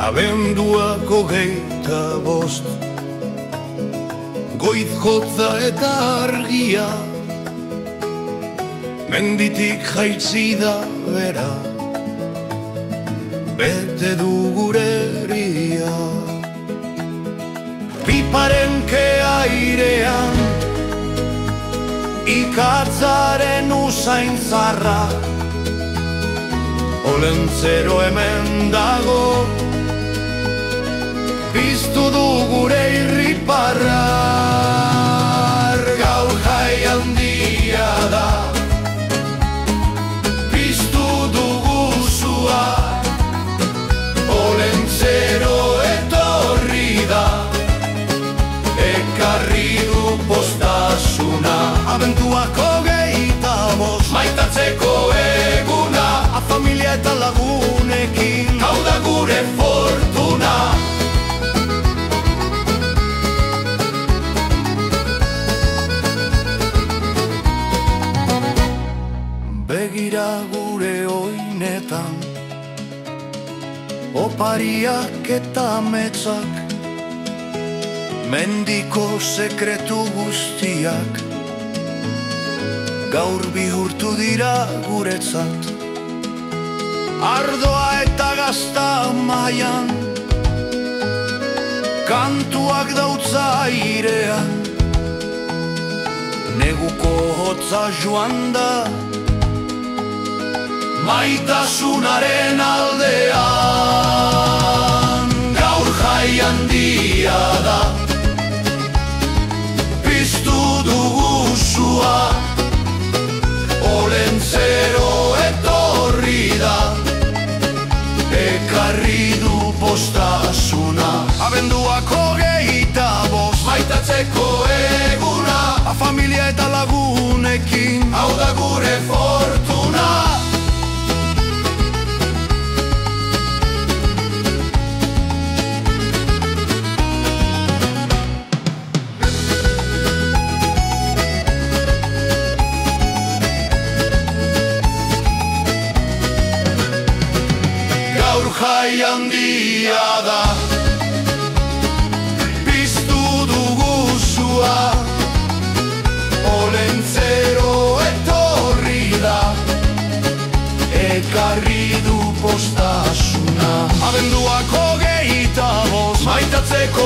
Abenduak 25, goiz jotza eta argia, menditik jaitsi da bera, bete du gure herria. Piparen airean, ikatzaren usain zarra, Olentzero hemen dago, piztu du gure irriparra. Gaur jai handia da, piztu dugu zua, Olentzero etorri da, ekarri du postasuna. Abenduak 25, maitatzeko eguna, familia eta lagunekin, hau da gure fortuna. Begira gure oinetan, opariak eta metzak, mendiko sekretu guztiak, gaur bihurtu dira guretzat. Ardoa eta gazta maian, kantuak dautza airean, neguko hotza joan da, maitasunaren aldean. Gaur jai handia da, piztu dugu zua, Olentzero etorri da, ekarri du postasuna. Abenduak 25, maitatzeko eguna, familia eta lagunekin, hau da gure fortuna. Jai handia da, piztu dugu zua, Olentzero etorri da, ekarri du postasuna. Abenduak 25, maitatzeko